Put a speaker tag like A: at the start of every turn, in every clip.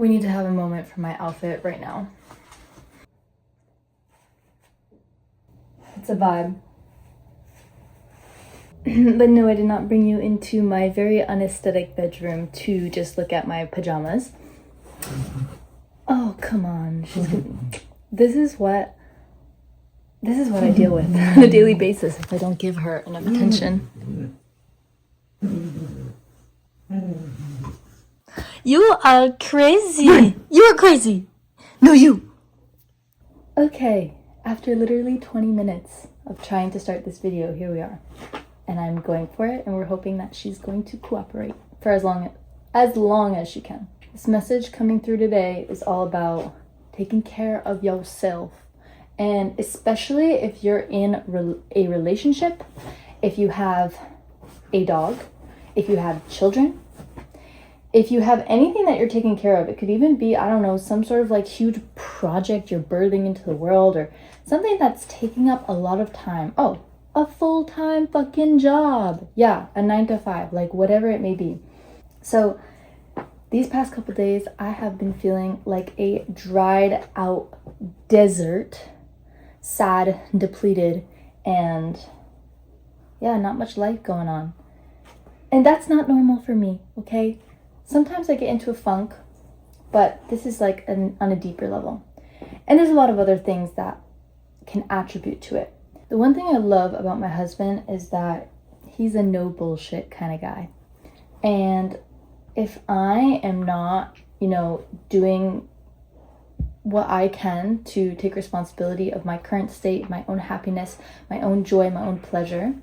A: We need to have a moment for my outfit right now. It's a vibe. But no, I did not bring you into my very unaesthetic bedroom to just look at my pajamas. Oh, come on. This is what I deal with on a daily basis if I don't give her enough attention. You are crazy. You are crazy. No, you. Okay, after literally 20 minutes of trying to start this video, here we are. And I'm going for it, and we're hoping that she's going to cooperate for as long as she can. This message coming through today is all about taking care of yourself. And especially if you're in a relationship, if you have a dog, if you have children, if you have anything that you're taking care of, it could even be, I don't know, some sort of like huge project you're birthing into the world or something that's taking up a lot of time. Oh, a full-time fucking job. Yeah, a 9 to 5, like whatever it may be. So these past couple days, I have been feeling like a dried out desert, sad, depleted, and yeah, not much life going on. And that's not normal for me, okay? Sometimes I get into a funk, but this is like on a deeper level. And there's a lot of other things that can attribute to it. The one thing I love about my husband is that he's a no bullshit kind of guy. And if I am not, doing what I can to take responsibility of my current state, my own happiness, my own joy, my own pleasure,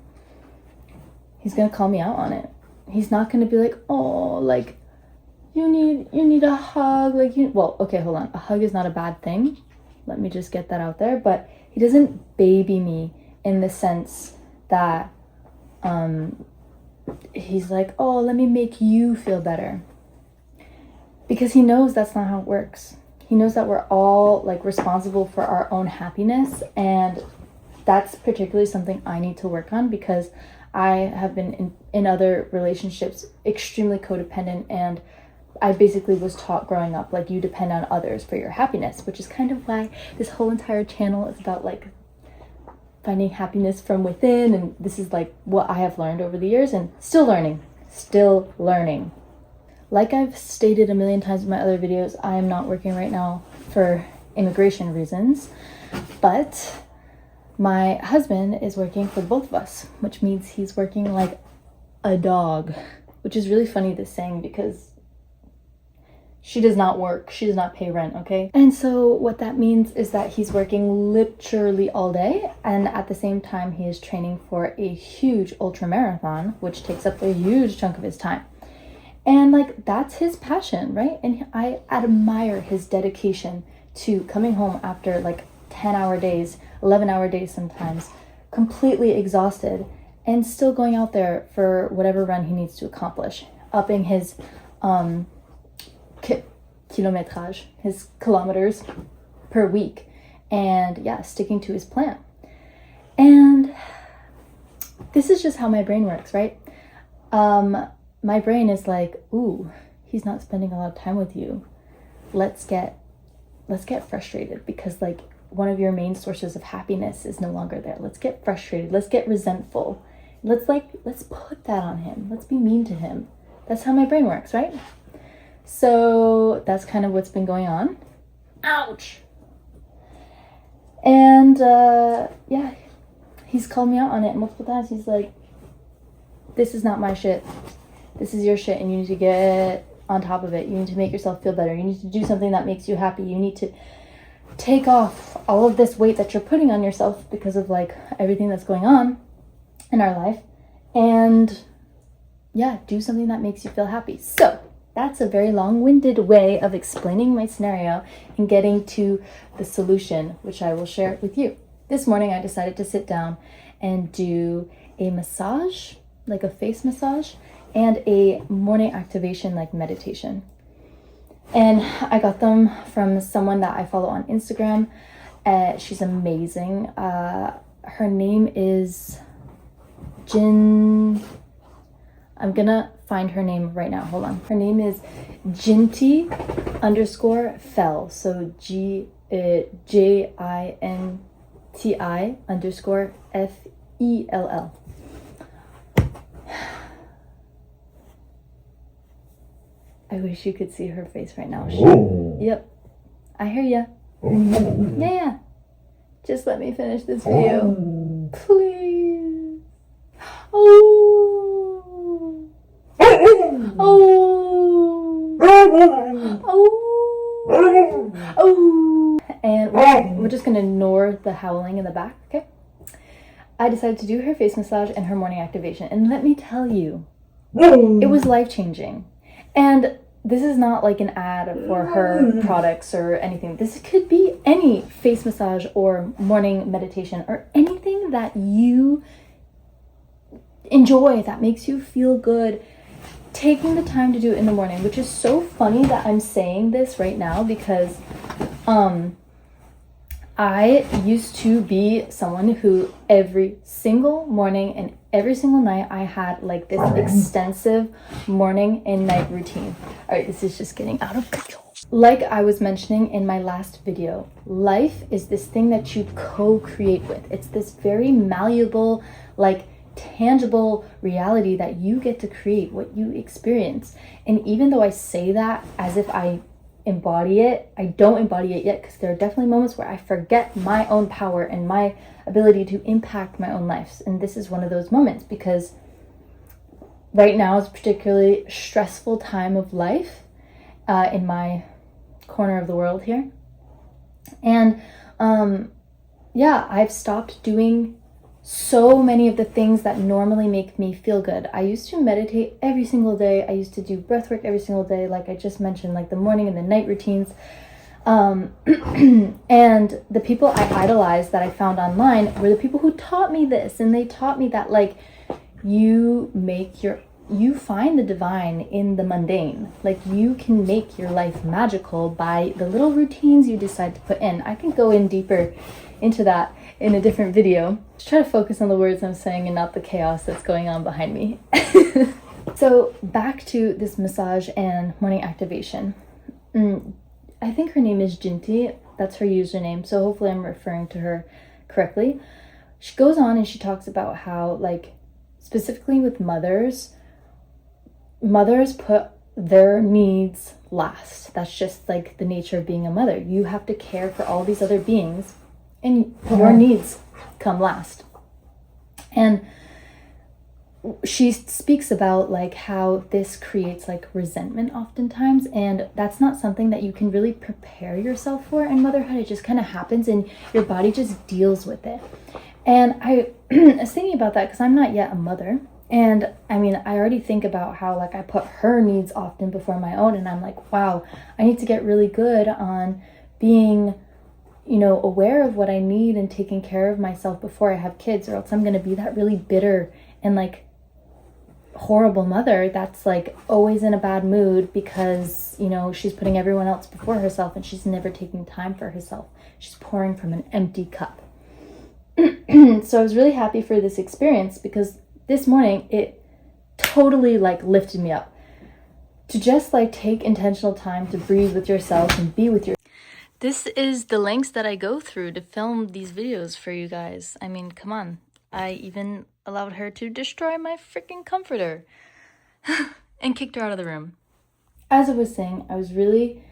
A: he's gonna call me out on it. He's not gonna be like, oh, like, you need a hug, well, okay, hold on. A hug is not a bad thing. Let me just get that out there. But he doesn't baby me in the sense that he's like, oh, let me make you feel better. Because he knows that's not how it works. He knows that we're all like responsible for our own happiness, and that's particularly something I need to work on because I have been in other relationships extremely codependent, and I basically was taught growing up, like, you depend on others for your happiness, which is kind of why this whole entire channel is about, like, finding happiness from within, and this is, like, what I have learned over the years, and still learning. Like I've stated a million times in my other videos, I am not working right now for immigration reasons, but my husband is working for both of us, which means he's working like a dog, which is really funny, this saying, because she does not work. She does not pay rent, okay? And so what that means is that he's working literally all day, and at the same time he is training for a huge ultra marathon, which takes up a huge chunk of his time. And like, that's his passion, right? And I admire his dedication to coming home after like 10-hour days, 11-hour days sometimes, completely exhausted, and still going out there for whatever run he needs to accomplish, upping his kilometrage, his kilometers per week, and yeah, sticking to his plan. And this is just how my brain works, right? My brain is like, ooh, he's not spending a lot of time with you. Let's get frustrated because like one of your main sources of happiness is no longer there. Let's get frustrated. Let's get resentful. Let's put that on him. Let's be mean to him. That's how my brain works, right? So that's kind of what's been going on. Ouch. And yeah, he's called me out on it multiple times. He's like, this is not my shit. This is your shit, and you need to get on top of it. You need to make yourself feel better. You need to do something that makes you happy. You need to take off all of this weight that you're putting on yourself because of like everything that's going on in our life, and yeah, do something that makes you feel happy. So that's a very long-winded way of explaining my scenario and getting to the solution, which I will share with you. This morning I decided to sit down and do a massage, like a face massage, and a morning activation, like meditation. And I got them from someone that I follow on Instagram. She's amazing. Her name is Jin. I'm gonna find her name right now. Hold on. Her name is Jinti_Fell. So JINTI_FELL. I wish you could see her face right now. Yep. I hear ya. Yeah. Just let me finish this video. Please. Oh. Oh. Oh. And we're just gonna ignore the howling in the back, okay? I decided to do her face massage and her morning activation. And let me tell you, it was life-changing. And this is not like an ad for her products or anything. This could be any face massage or morning meditation or anything that you enjoy, that makes you feel good. Taking the time to do it in the morning, which is so funny that I'm saying this right now because I used to be someone who every single morning and every single night I had like this extensive morning and night routine. All right, this is just getting out of control. Like I was mentioning in my last video, life is this thing that you co-create with. It's this very malleable, like tangible reality that you get to create what you experience. And even though I say that as if I embody it, I don't embody it yet because there are definitely moments where I forget my own power and my ability to impact my own life. And this is one of those moments because right now is a particularly stressful time of life in my corner of the world here. And yeah, I've stopped doing so many of the things that normally make me feel good. I used to meditate every single day. I used to do breath work every single day, like I just mentioned, like the morning and the night routines. And the people I idolized that I found online were the people who taught me this. And they taught me that like you find the divine in the mundane. Like you can make your life magical by the little routines you decide to put in. I can go in deeper into that in a different video. Just try to focus on the words I'm saying and not the chaos that's going on behind me. So back to this massage and morning activation. I think her name is Jinti. That's her username. So hopefully I'm referring to her correctly. She goes on and she talks about how, like, specifically with mothers put their needs last. That's just like the nature of being a mother. You have to care for all these other beings and your needs come last. And she speaks about like how this creates like resentment oftentimes, and that's not something that you can really prepare yourself for in motherhood. It just kind of happens and your body just deals with it. And I was thinking about that because I'm not yet a mother. And I mean, I already think about how like I put her needs often before my own, and I'm like, wow, I need to get really good on being, you know, aware of what I need and taking care of myself before I have kids, or else I'm going to be that really bitter and like horrible mother that's like always in a bad mood because, you know, she's putting everyone else before herself and she's never taking time for herself. She's pouring from an empty cup. So I was really happy for this experience because this morning it totally like lifted me up to just like take intentional time to breathe with yourself and be with yourself. This is the lengths that I go through to film these videos for you guys. I mean, come on. I even allowed her to destroy my freaking comforter and kicked her out of the room. As I was saying, I was really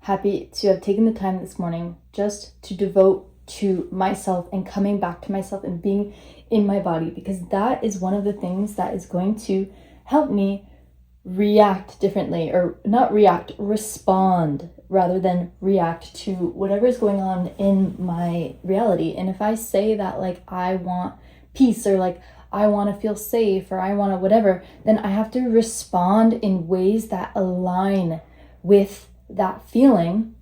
A: happy to have taken the time this morning just to devote to myself and coming back to myself and being in my body, because that is one of the things that is going to help me react differently, or not react, respond rather than react to whatever is going on in my reality. And if I say that like I want peace, or like I want to feel safe, or I want to whatever, then I have to respond in ways that align with that feeling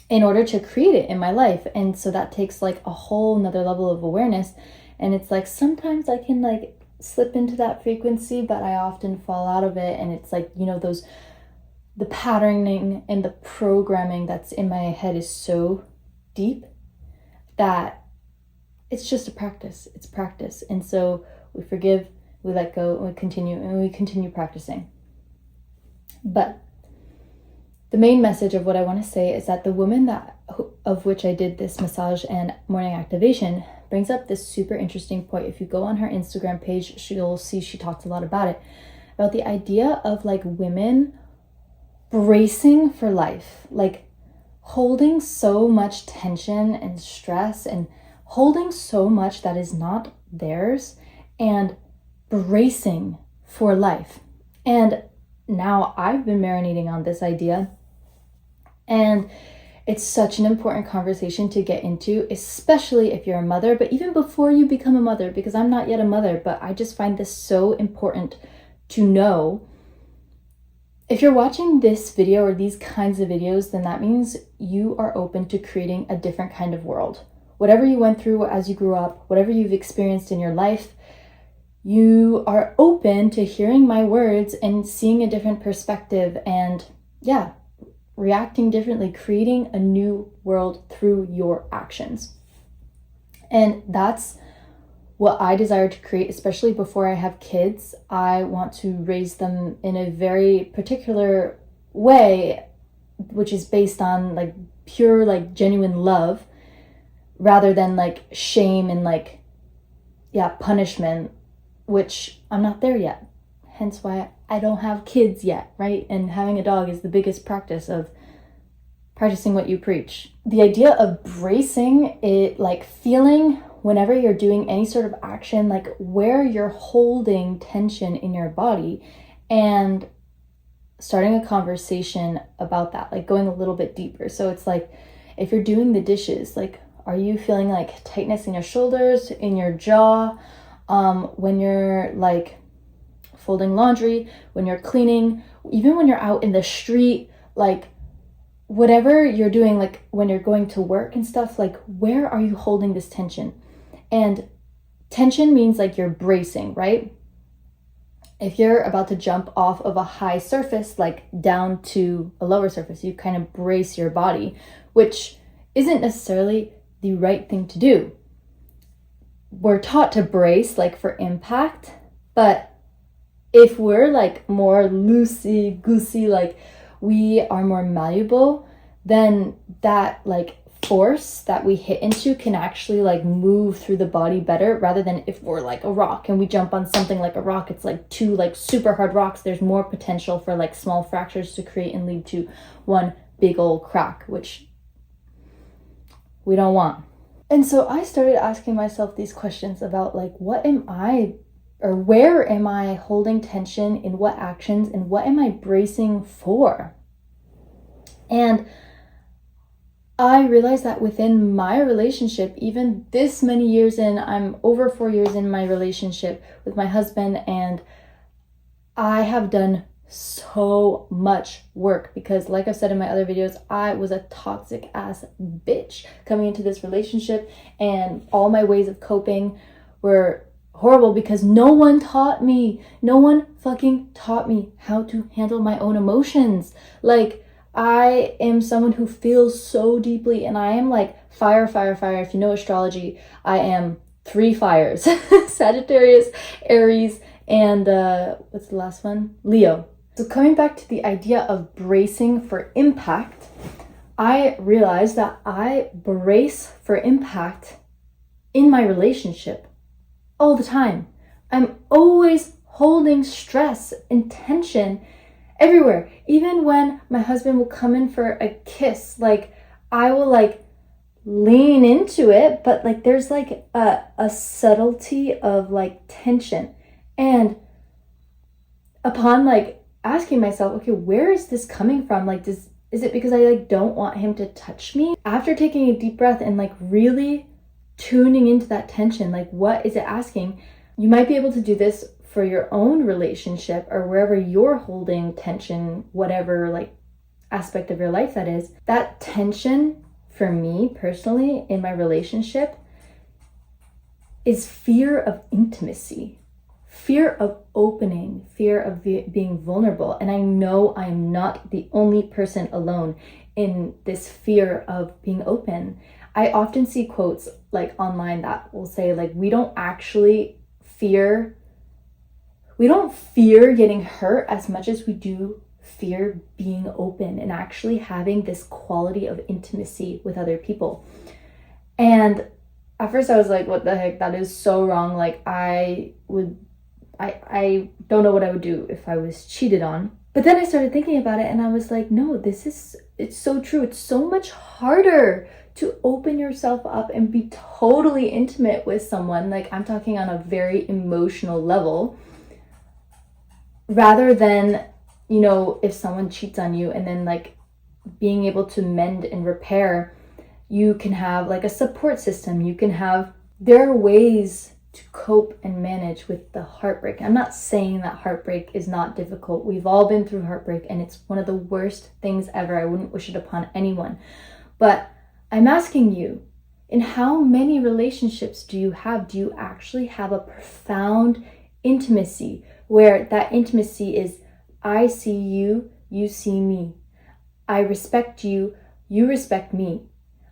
A: in order to create it in my life. And so that takes like a whole nother level of awareness. And it's like sometimes I can like slip into that frequency, but I often fall out of it. And it's like, you know, the patterning and the programming that's in my head is so deep that it's just a practice. It's practice. And so we forgive we let go, and we continue practicing. But the main message of what I want to say is that the woman of which I did this massage and morning activation brings up this super interesting point. If you go on her Instagram page, you'll see she talks a lot about it, about the idea of like women bracing for life, like holding so much tension and stress and holding so much that is not theirs and bracing for life. And now I've been marinating on this idea, and it's such an important conversation to get into, especially if you're a mother, but even before you become a mother, because I'm not yet a mother, but I just find this so important to know. If you're watching this video or these kinds of videos, then that means you are open to creating a different kind of world. Whatever you went through as you grew up, whatever you've experienced in your life, you are open to hearing my words and seeing a different perspective and, reacting differently, creating a new world through your actions. And that's what I desire to create, especially before I have kids. I want to raise them in a very particular way, which is based on like pure, like genuine love, rather than like shame and like, punishment, which I'm not there yet. Hence why I don't have kids yet, right? And having a dog is the biggest practice of practicing what you preach. The idea of bracing it, like feeling whenever you're doing any sort of action, like where you're holding tension in your body, and starting a conversation about that, like going a little bit deeper. So it's like, if you're doing the dishes, like, are you feeling like tightness in your shoulders, in your jaw, when you're like folding laundry, when you're cleaning, even when you're out in the street, like whatever you're doing, like when you're going to work and stuff, like where are you holding this tension? And tension means like you're bracing, right? If you're about to jump off of a high surface, like down to a lower surface, you kind of brace your body, which isn't necessarily the right thing to do. We're taught to brace like for impact, but if we're like more loosey-goosey, like we are more malleable, then that like force that we hit into can actually like move through the body better, rather than if we're like a rock and we jump on something like a rock, it's like two like super hard rocks. There's more potential for like small fractures to create and lead to one big old crack, which we don't want. And so I started asking myself these questions about like, what am I, or where am I holding tension, in what actions, and what am I bracing for? And I realized that within my relationship, even this many years in, I'm over 4 years in my relationship with my husband, and I have done so much work because, like I've said in my other videos, I was a toxic ass bitch coming into this relationship, and all my ways of coping were horrible because no one fucking taught me how to handle my own emotions. Like, I am someone who feels so deeply, and I am like fire. If you know astrology, I am 3 fires. Sagittarius, Aries, and what's the last one? Leo. So coming back to the idea of bracing for impact, I realized that I brace for impact in my relationship all the time. I'm always holding stress and tension everywhere. Even when my husband will come in for a kiss, like I will like lean into it, but like there's like a subtlety of like tension. And upon like asking myself, okay, where is this coming from? Like, is it because I like don't want him to touch me? After taking a deep breath and like really tuning into that tension, like what is it asking? You might be able to do this for your own relationship or wherever you're holding tension, whatever like aspect of your life that is. That tension for me personally in my relationship is fear of intimacy, fear of opening, fear of being vulnerable. And I know I'm not the only person alone in this fear of being open. I often see quotes like online that will say like, we don't actually fear we don't fear getting hurt as much as we do fear being open and actually having this quality of intimacy with other people. And at first I was like, what the heck, that is so wrong. Like I don't know what I would do if I was cheated on. But then I started thinking about it and I was like, no, it's so true. It's so much harder to open yourself up and be totally intimate with someone. Like I'm talking on a very emotional level, rather than, you know, if someone cheats on you and then like being able to mend and repair, you can have like a support system. There are ways to cope and manage with the heartbreak. I'm not saying that heartbreak is not difficult. We've all been through heartbreak and it's one of the worst things ever. I wouldn't wish it upon anyone. But I'm asking you, in how many relationships do you have? Do you actually have a profound intimacy where that intimacy is, I see you, you see me. I respect you, you respect me.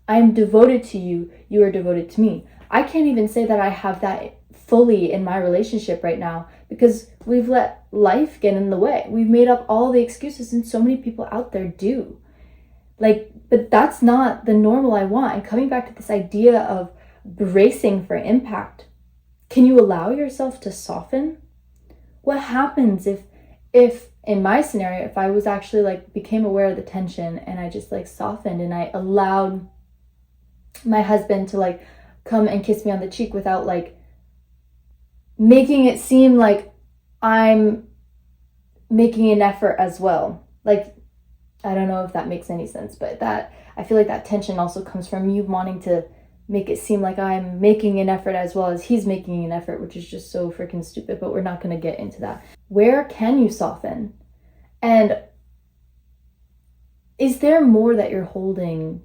A: I am devoted to you, you are devoted to me. I can't even say that I have that fully in my relationship right now because we've let life get in the way. We've made up all the excuses, and so many people out there do. But that's not the normal I want. And coming back to this idea of bracing for impact, can you allow yourself to soften? What happens if in my scenario, if I was actually like became aware of the tension and I just like softened and I allowed my husband to like come and kiss me on the cheek without like making it seem like I'm making an effort as well. Like, I don't know if that makes any sense, but that I feel like that tension also comes from you wanting to make it seem like I'm making an effort as well as he's making an effort, which is just so freaking stupid, but we're not going to get into that. Where can you soften? And is there more that you're holding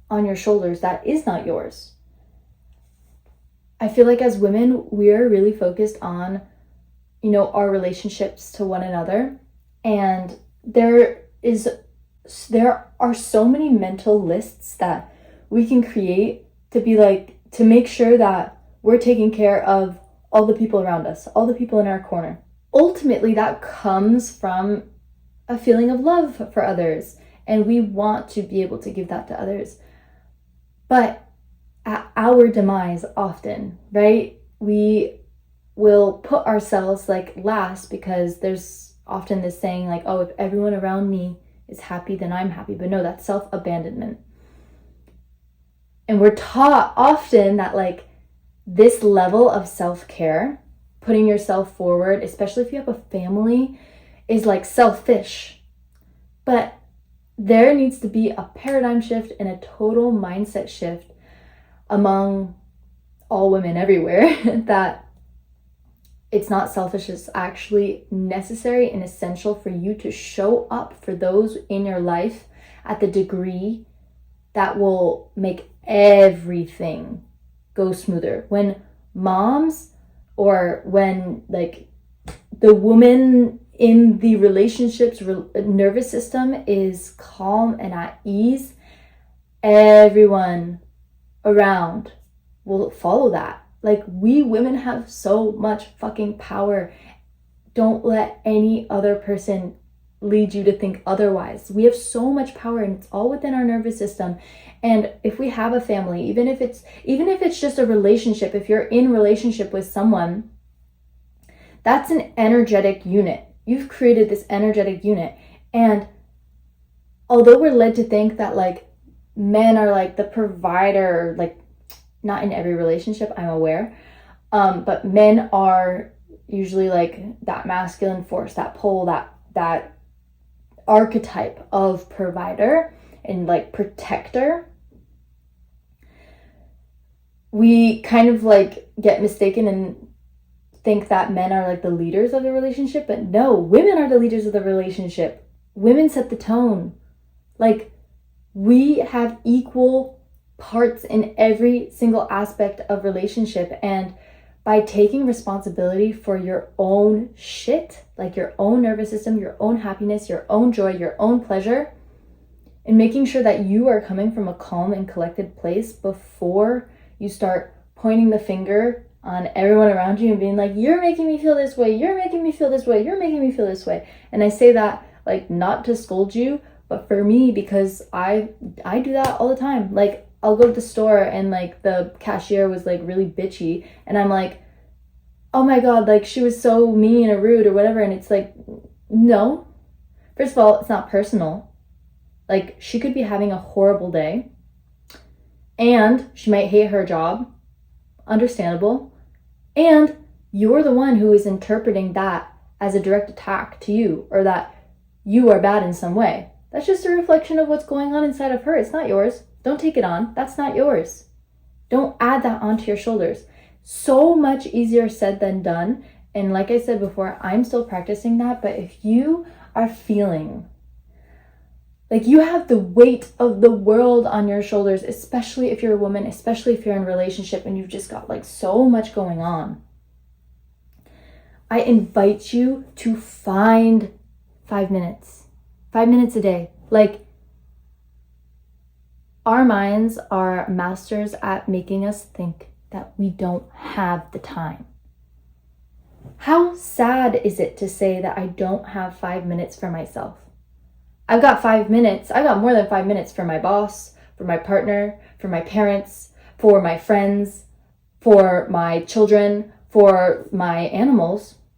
A: on your shoulders that is not yours? I feel like as women, we're really focused on, you know, our relationships to one another. And there are so many mental lists that we can create to be like, to make sure that we're taking care of all the people around us, all the people in our corner. Ultimately, that comes from a feeling of love for others. And we want to be able to give that to others. But at our demise often, right? We will put ourselves like last because there's often this saying like, oh, if everyone around me is happy, then I'm happy. But no, that's self-abandonment. And we're taught often that like this level of self-care, putting yourself forward, especially if you have a family, is like selfish. But there needs to be a paradigm shift and a total mindset shift among all women everywhere that it's not selfish, it's actually necessary and essential for you to show up for those in your life at the degree that will make everything go smoother. When moms or when like the woman in the relationship's nervous system is calm and at ease, everyone around will follow that. Like, we women have so much fucking power. Don't let any other person lead you to think otherwise. We have so much power and it's all within our nervous system. And if we have a family, even if it's just a relationship, if you're in relationship with someone, that's an energetic unit. You've created this energetic unit. And although we're led to think that like men are like the provider, like not in every relationship, I'm aware, but men are usually like that masculine force, that pole, that archetype of provider and like protector. We kind of like get mistaken and think that men are like the leaders of the relationship, but no, women are the leaders of the relationship. Women set the tone. Like, we have equal parts in every single aspect of relationship, and by taking responsibility for your own shit, like your own nervous system, your own happiness, your own joy, your own pleasure, and making sure that you are coming from a calm and collected place before you start pointing the finger on everyone around you and being like, you're making me feel this way, you're making me feel this way, you're making me feel this way. And I say that like not to scold you, but for me, because I do that all the time. Like I'll go to the store and like the cashier was like really bitchy and I'm like, oh my God, like she was so mean or rude or whatever. And it's like, no. First of all, it's not personal. Like she could be having a horrible day and she might hate her job. Understandable. And you're the one who is interpreting that as a direct attack to you or that you are bad in some way. That's just a reflection of what's going on inside of her. It's not yours. Don't take it on. That's not yours. Don't add that onto your shoulders. So much easier said than done. And like I said before, I'm still practicing that. But if you are feeling like you have the weight of the world on your shoulders, especially if you're a woman, especially if you're in a relationship and you've just got like so much going on, I invite you to find 5 minutes. 5 minutes a day. Like, our minds are masters at making us think that we don't have the time. How sad is it to say that I don't have 5 minutes for myself? I've got 5 minutes. I got more than 5 minutes for my boss, for my partner, for my parents, for my friends, for my children, for my animals.